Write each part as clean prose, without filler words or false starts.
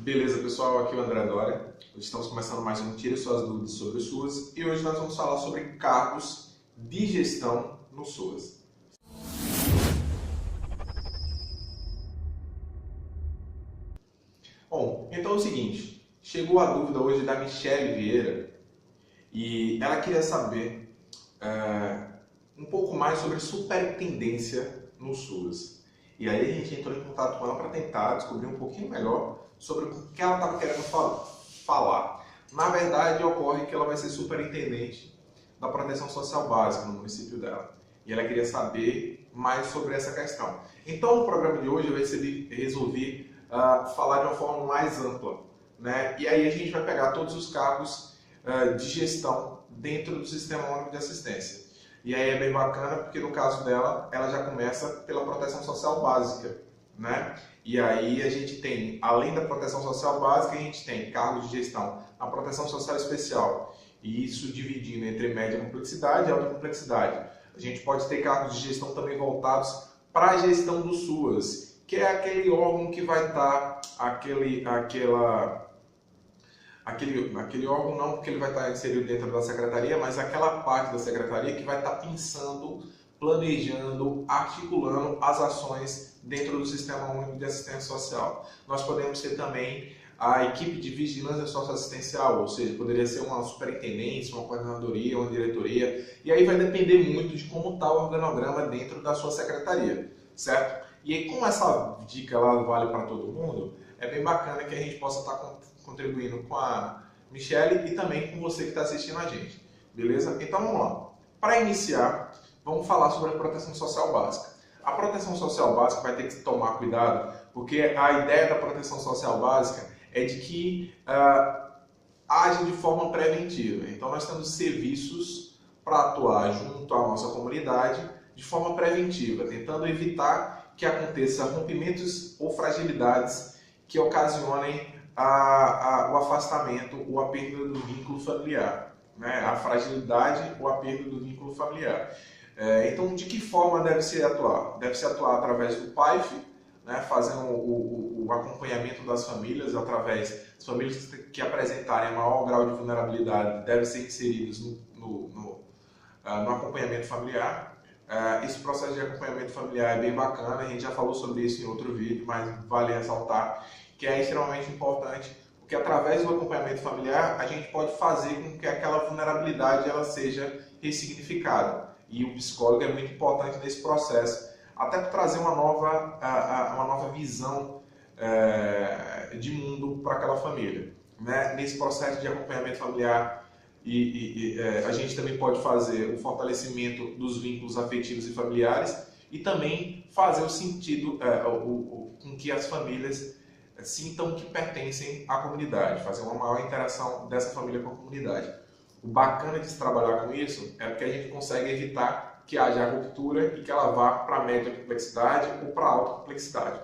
Beleza, pessoal? Aqui é o André Doria. Hoje estamos começando mais um Tire Suas Dúvidas sobre o SUAS e hoje nós vamos falar sobre cargos de gestão no SUAS. Bom, então é o seguinte, chegou a dúvida hoje da Michele Vieira e ela queria saber um pouco mais sobre superintendência no SUAS. E aí a gente entrou em contato com ela para tentar descobrir um pouquinho melhor sobre o que ela estava querendo falar. Na verdade, ocorre que ela vai ser superintendente da proteção social básica no município dela. E ela queria saber mais sobre essa questão. Então, o programa de hoje vai ser resolver falar de uma forma mais ampla, né? E aí a gente vai pegar todos os cargos de gestão dentro do Sistema Único de Assistência. E aí é bem bacana porque no caso dela, ela já começa pela proteção social básica, né? E aí a gente tem, além da proteção social básica, a gente tem cargos de gestão na proteção social especial. E isso dividindo entre média complexidade e alta complexidade. A gente pode ter cargos de gestão também voltados para a gestão do SUAS, que é aquele órgão que vai estar, aquele órgão não, porque ele vai estar inserido dentro da secretaria, mas aquela parte da secretaria que vai estar pensando, planejando, articulando as ações dentro do Sistema Único de Assistência Social. Nós podemos ter também a equipe de vigilância socioassistencial, ou seja, poderia ser uma superintendência, uma coordenadoria, uma diretoria, e aí vai depender muito de como está o organograma dentro da sua secretaria, certo? E aí, como essa dica lá vale para todo mundo, é bem bacana que a gente possa estar contribuindo com a Michele e também com você que está assistindo a gente, beleza? Então vamos lá. Para iniciar, vamos falar sobre a proteção social básica. A proteção social básica vai ter que tomar cuidado, porque a ideia da proteção social básica é de que age de forma preventiva. Então nós temos serviços para atuar junto à nossa comunidade de forma preventiva, tentando evitar que aconteça rompimentos ou fragilidades que ocasionem o afastamento ou a perda do vínculo familiar, né? A fragilidade ou a perda do vínculo familiar. Então, de que forma deve se atuar? Deve se atuar através do PAIF, né? Fazendo o acompanhamento das famílias, através das famílias que apresentarem maior grau de vulnerabilidade, devem ser inseridas no acompanhamento familiar. Esse processo de acompanhamento familiar é bem bacana, a gente já falou sobre isso em outro vídeo, mas vale ressaltar que é extremamente importante, porque através do acompanhamento familiar a gente pode fazer com que aquela vulnerabilidade ela seja ressignificada. E o psicólogo é muito importante nesse processo, até para trazer uma nova visão de mundo para aquela família, né? Nesse processo de acompanhamento familiar, a gente também pode fazer o fortalecimento dos vínculos afetivos e familiares e também fazer o sentido com que as famílias sintam que pertencem à comunidade, fazer uma maior interação dessa família com a comunidade. O bacana de se trabalhar com isso é porque a gente consegue evitar que haja ruptura e que ela vá para a média complexidade ou para a alta complexidade,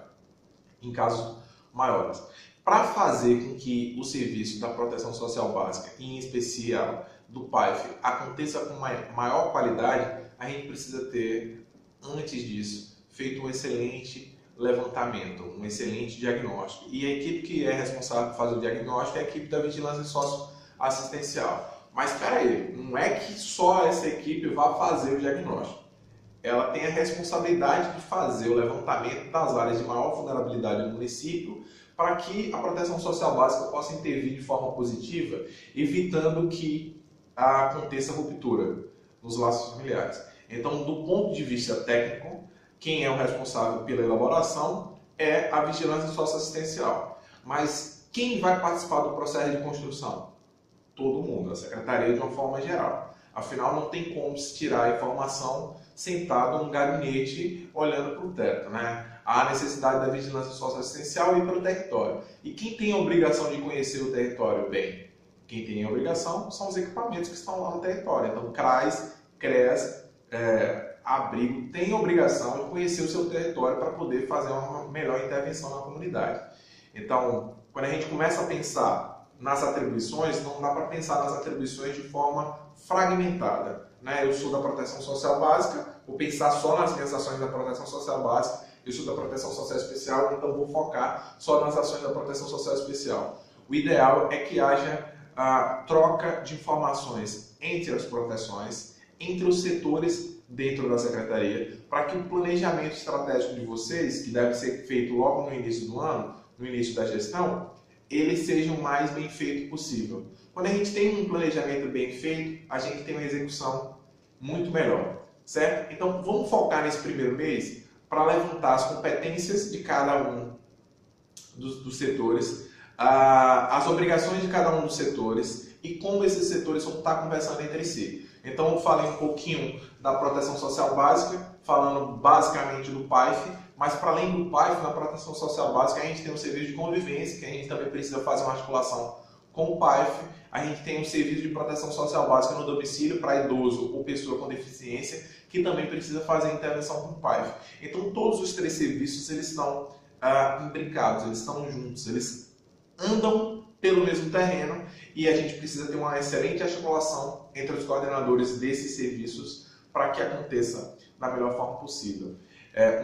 em casos maiores. Para fazer com que o serviço da proteção social básica, em especial do PAIF, aconteça com maior qualidade, a gente precisa ter, antes disso, feito um excelente levantamento, um excelente diagnóstico. E a equipe que é responsável por fazer o diagnóstico é a equipe da vigilância socioassistencial. Mas espera aí, não é que só essa equipe vai fazer o diagnóstico. Ela tem a responsabilidade de fazer o levantamento das áreas de maior vulnerabilidade do município para que a proteção social básica possa intervir de forma positiva, evitando que aconteça ruptura nos laços familiares. Então, do ponto de vista técnico, quem é o responsável pela elaboração é a vigilância socioassistencial. Mas quem vai participar do processo de construção? Todo mundo, a secretaria de uma forma geral. Afinal, não tem como se tirar a informação sentado num gabinete olhando para o teto, né? Há necessidade da vigilância socioassistencial e ir para o território. E quem tem a obrigação de conhecer o território bem? Quem tem a obrigação são os equipamentos que estão lá no território. Então, CRAS, CREAS, abrigo tem a obrigação de conhecer o seu território para poder fazer uma melhor intervenção na comunidade. Então, quando a gente começa a pensar nas atribuições, não dá para pensar nas atribuições de forma fragmentada, né? Eu sou da proteção social básica, vou pensar só nas minhas ações da proteção social básica eu sou da proteção social especial, então vou focar só nas ações da proteção social especial. O ideal é que haja a troca de informações entre as proteções, entre os setores dentro da secretaria, para que o planejamento estratégico de vocês, que deve ser feito logo no início do ano, no início da gestão, ele seja o mais bem feito possível. Quando a gente tem um planejamento bem feito, a gente tem uma execução muito melhor, certo? Então vamos focar nesse primeiro mês para levantar as competências de cada um dos setores, as obrigações de cada um dos setores e como esses setores vão estar conversando entre si. Então eu falei um pouquinho da proteção social básica, falando basicamente do PAIF, mas para além do PAIF, na proteção social básica, a gente tem um serviço de convivência, que a gente também precisa fazer uma articulação com o PAIF. A gente tem um serviço de proteção social básica no domicílio para idoso ou pessoa com deficiência, que também precisa fazer intervenção com o PAIF. Então todos os três serviços eles estão imbricados, eles estão juntos, eles andam pelo mesmo terreno e a gente precisa ter uma excelente articulação entre os coordenadores desses serviços para que aconteça da melhor forma possível.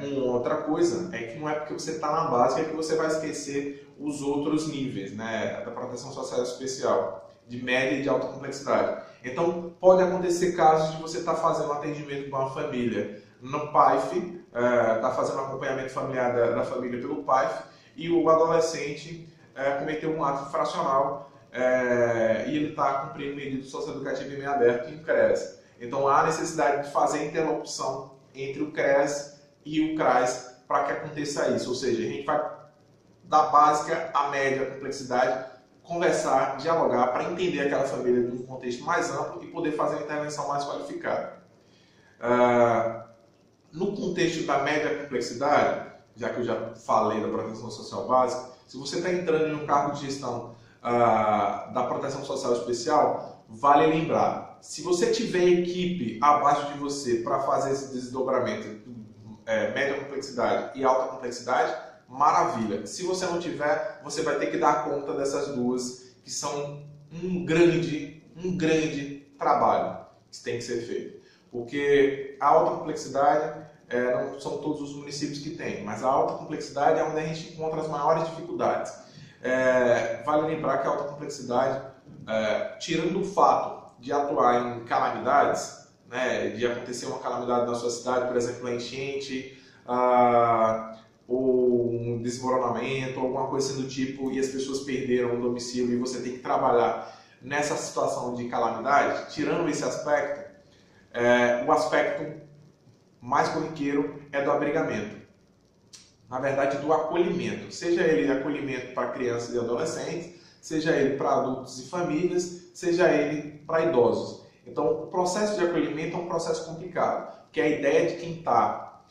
Uma outra coisa é que não é porque você está na básica que você vai esquecer os outros níveis, né, da proteção social especial, de média e de alta complexidade. Então, pode acontecer casos de você estar fazendo um atendimento com uma família no PAIF, está fazendo um acompanhamento familiar da família pelo PAIF, e o adolescente cometeu um ato infracional e ele está cumprindo medida socioeducativa em meio aberto em CREAS. Então, há necessidade de fazer interlocução entre o CREAS e o CRAS para que aconteça isso. Ou seja, a gente vai da básica à média complexidade, conversar, dialogar para entender aquela família num contexto mais amplo e poder fazer uma intervenção mais qualificada. No contexto da média complexidade, já que eu já falei da proteção social básica, se você está entrando em um cargo de gestão da proteção social especial, vale lembrar, se você tiver equipe abaixo de você para fazer esse desdobramento média complexidade e alta complexidade, maravilha. Se você não tiver, você vai ter que dar conta dessas duas, que são um grande trabalho que tem que ser feito. Porque a alta complexidade não são todos os municípios que têm, mas a alta complexidade é onde a gente encontra as maiores dificuldades. Vale lembrar que a alta complexidade, tirando o fato de atuar em calamidades, né, de acontecer uma calamidade na sua cidade, por exemplo, uma enchente, ou um desmoronamento, alguma coisa assim do tipo, e as pessoas perderam o domicílio e você tem que trabalhar nessa situação de calamidade, tirando esse aspecto, o aspecto mais corriqueiro é do abrigamento. Na verdade, do acolhimento. Seja ele acolhimento para crianças e adolescentes, seja ele para adultos e famílias, seja ele para idosos. Então, o processo de acolhimento é um processo complicado, que a ideia de quem está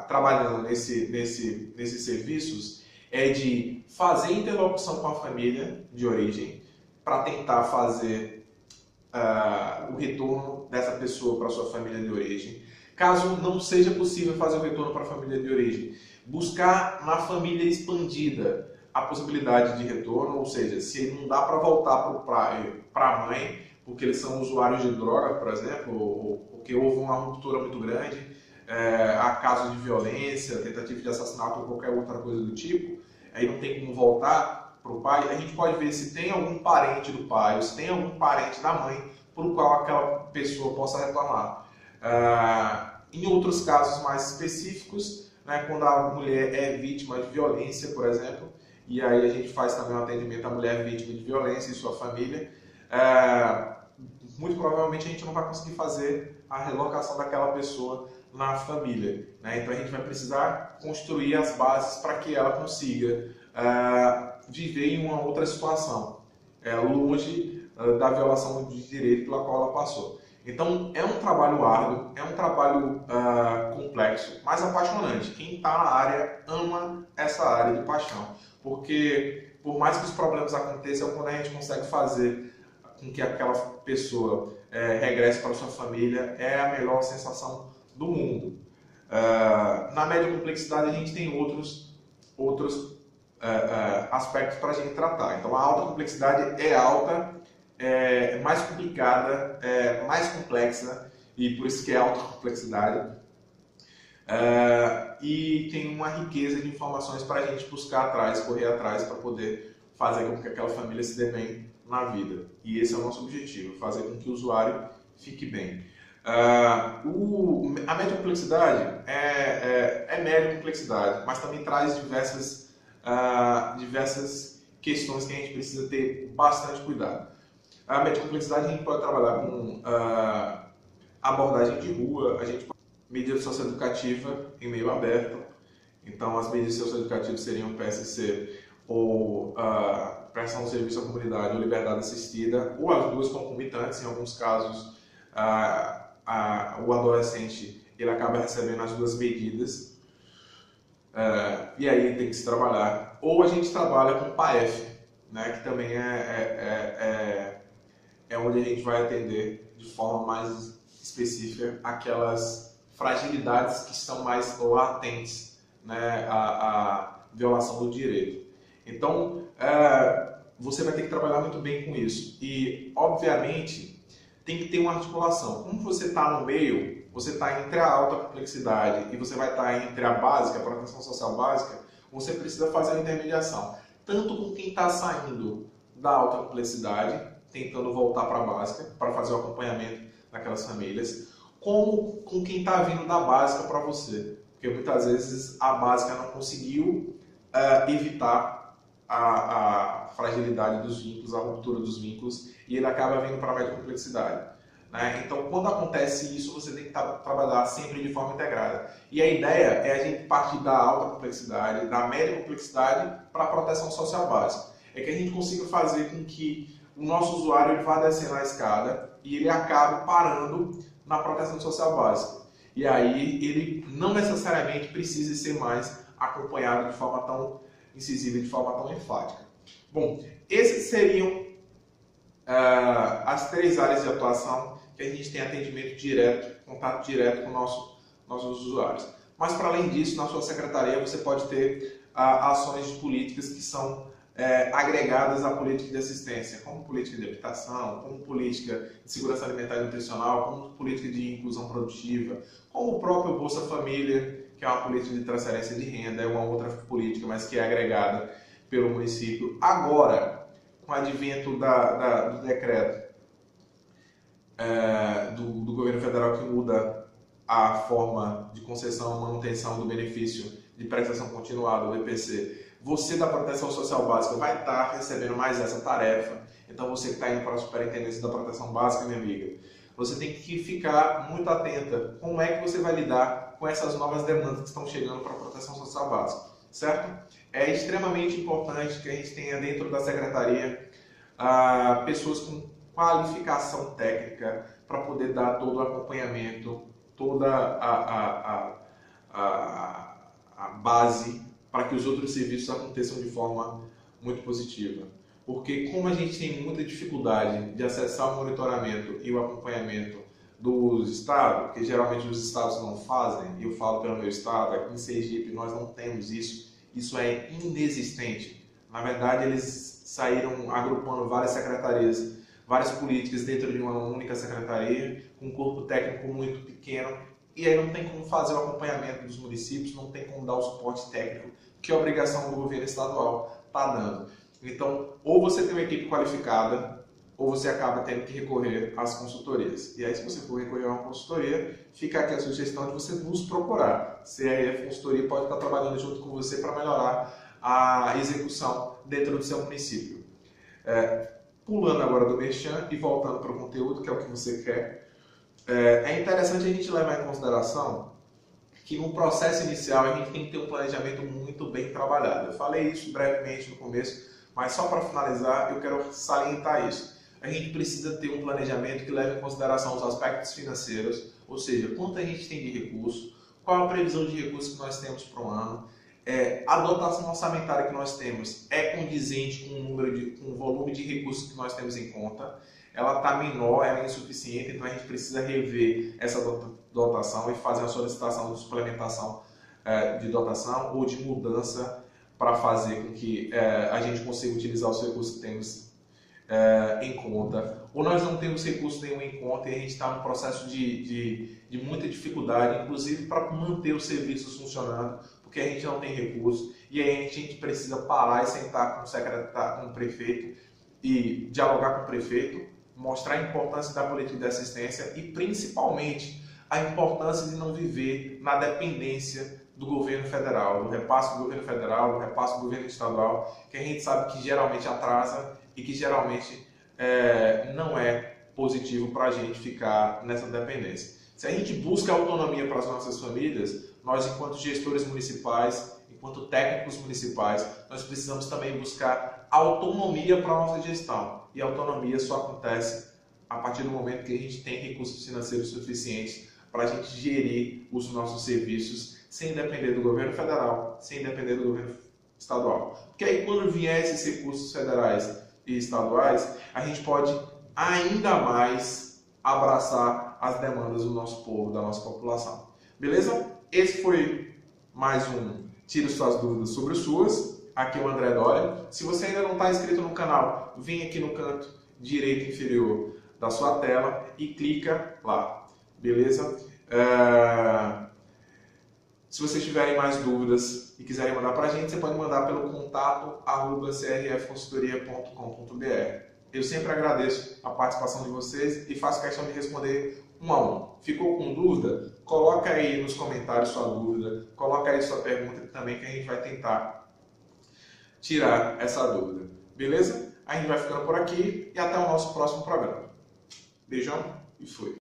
trabalhando nesses serviços é de fazer interlocução com a família de origem para tentar fazer o retorno dessa pessoa para sua família de origem. Caso não seja possível fazer o retorno para a família de origem, buscar na família expandida a possibilidade de retorno, ou seja, se não dá para voltar para a mãe, porque eles são usuários de droga, por exemplo, ou porque houve uma ruptura muito grande, há casos de violência, tentativa de assassinato ou qualquer outra coisa do tipo, aí não tem como voltar para o pai, a gente pode ver se tem algum parente do pai ou se tem algum parente da mãe para o qual aquela pessoa possa retornar. Em outros casos mais específicos, né, quando a mulher é vítima de violência, por exemplo, e aí a gente faz também um atendimento à mulher vítima de violência e sua família, muito provavelmente a gente não vai conseguir fazer a relocação daquela pessoa na família, né? Então a gente vai precisar construir as bases para que ela consiga viver em uma outra situação, longe da violação de direito pela qual ela passou. Então é um trabalho árduo, é um trabalho complexo, mas apaixonante. Quem está na área ama essa área de paixão, porque por mais que os problemas aconteçam, quando a gente consegue fazer com que aquela pessoa regresse para sua família, é a melhor sensação do mundo. Na média complexidade a gente tem outros aspectos para a gente tratar. Então a alta complexidade é alta, é mais complicada, é mais complexa, e por isso que é alta complexidade. e tem uma riqueza de informações para a gente buscar atrás, correr atrás, para poder fazer com que aquela família se dê bem na vida. E esse é o nosso objetivo, fazer com que o usuário fique bem. A média complexidade é média complexidade, mas também traz diversas questões que a gente precisa ter bastante cuidado. A média complexidade a gente pode trabalhar com abordagem de rua, a gente pode medida socioeducativa em meio aberto. Então, as medidas socioeducativas seriam PSC ou prestação de serviço à comunidade ou liberdade assistida, ou as duas concomitantes. Em alguns casos, o adolescente ele acaba recebendo as duas medidas, e aí tem que se trabalhar. Ou a gente trabalha com PAEF, né, que também é onde a gente vai atender de forma mais específica aquelas fragilidades que estão mais latentes, né, a violação do direito. Então, você vai ter que trabalhar muito bem com isso. E, obviamente, tem que ter uma articulação. Como você está no meio, você está entre a alta complexidade e você vai estar entre a básica, a proteção social básica, você precisa fazer a intermediação. Tanto com quem está saindo da alta complexidade, tentando voltar para a básica, para fazer o acompanhamento daquelas famílias, como com quem está vindo da básica para você. Porque muitas vezes a básica não conseguiu evitar a fragilidade dos vínculos, a ruptura dos vínculos, e ele acaba vindo para a média complexidade. Né? Então, quando acontece isso, você tem que trabalhar sempre de forma integrada. E a ideia é a gente partir da alta complexidade, da média complexidade, para a proteção social básica. É que a gente consiga fazer com que o nosso usuário ele vá descendo a escada e ele acabe parando na proteção social básica. E aí ele não necessariamente precisa ser mais acompanhado de forma tão incisiva, de forma tão enfática. Bom, esses seriam as 3 áreas de atuação que a gente tem atendimento direto, contato direto com nossos usuários. Mas para além disso, na sua secretaria você pode ter ações de políticas que são agregadas à política de assistência, como política de habitação, como política de segurança alimentar e nutricional, como política de inclusão produtiva, como o próprio Bolsa Família, que é uma política de transferência de renda, é uma outra política, mas que é agregada pelo município. Agora, com o advento do decreto do governo federal que muda a forma de concessão e manutenção do benefício de prestação continuada, o EPC, você da proteção social básica vai estar recebendo mais essa tarefa. Então você que está indo para a superintendência da proteção básica, minha amiga, você tem que ficar muito atenta como é que você vai lidar com essas novas demandas que estão chegando para a proteção social básica, certo? É extremamente importante que a gente tenha dentro da secretaria pessoas com qualificação técnica para poder dar todo o acompanhamento, toda a base para que os outros serviços aconteçam de forma muito positiva. Porque como a gente tem muita dificuldade de acessar o monitoramento e o acompanhamento dos estados, que geralmente os estados não fazem, e eu falo pelo meu estado, aqui em Sergipe nós não temos isso é inexistente. Na verdade, eles saíram agrupando várias secretarias, várias políticas dentro de uma única secretaria, com um corpo técnico muito pequeno, e aí não tem como fazer o acompanhamento dos municípios, não tem como dar o suporte técnico que a obrigação do governo estadual está dando. Então, ou você tem uma equipe qualificada, ou você acaba tendo que recorrer às consultorias. E aí, se você for recorrer a uma consultoria, fica aqui a sugestão de você nos procurar. CRF Consultoria pode estar trabalhando junto com você para melhorar a execução dentro do seu município. Pulando agora do merchan e voltando para o conteúdo, que é o que você quer, é interessante a gente levar em consideração que no processo inicial a gente tem que ter um planejamento muito bem trabalhado. Eu falei isso brevemente no começo, mas só para finalizar eu quero salientar isso. A gente precisa ter um planejamento que leve em consideração os aspectos financeiros, ou seja, quanto a gente tem de recurso, qual a previsão de recursos que nós temos para o ano, a dotação orçamentária que nós temos é condizente com o volume de recursos que nós temos em conta, ela está menor, ela é insuficiente, então a gente precisa rever essa dotação e fazer a solicitação de suplementação de dotação ou de mudança para fazer com que a gente consiga utilizar os recursos que temos em conta, ou nós não temos recurso nenhum em conta e a gente está num processo de muita dificuldade, inclusive para manter os serviços funcionando, porque a gente não tem recurso, e aí a gente precisa parar e sentar com o secretário, com o prefeito e dialogar com o prefeito, mostrar a importância da política de assistência e principalmente a importância de não viver na dependência do governo federal, do repasse do governo federal, do repasse do governo estadual, que a gente sabe que geralmente atrasa e que geralmente não é positivo para a gente ficar nessa dependência. Se a gente busca autonomia para as nossas famílias, nós, enquanto gestores municipais, enquanto técnicos municipais, nós precisamos também buscar autonomia para a nossa gestão. E a autonomia só acontece a partir do momento que a gente tem recursos financeiros suficientes para a gente gerir os nossos serviços sem depender do governo federal, sem depender do governo estadual. Porque aí, quando vier esses recursos federais e estaduais, a gente pode ainda mais abraçar as demandas do nosso povo, da nossa população. Beleza? Esse foi mais um Tire Suas Dúvidas sobre as Suas. Aqui é o André Doria. Se você ainda não está inscrito no canal, vem aqui no canto direito inferior da sua tela e clica lá. Beleza? Se vocês tiverem mais dúvidas e quiserem mandar para a gente, você pode mandar pelo contato@crfconsultoria.com.br. Eu sempre agradeço a participação de vocês e faço questão de responder um a um. Ficou com dúvida? Coloca aí nos comentários sua dúvida, coloca aí sua pergunta também que a gente vai tentar tirar essa dúvida. Beleza? A gente vai ficando por aqui e até o nosso próximo programa. Beijão e fui!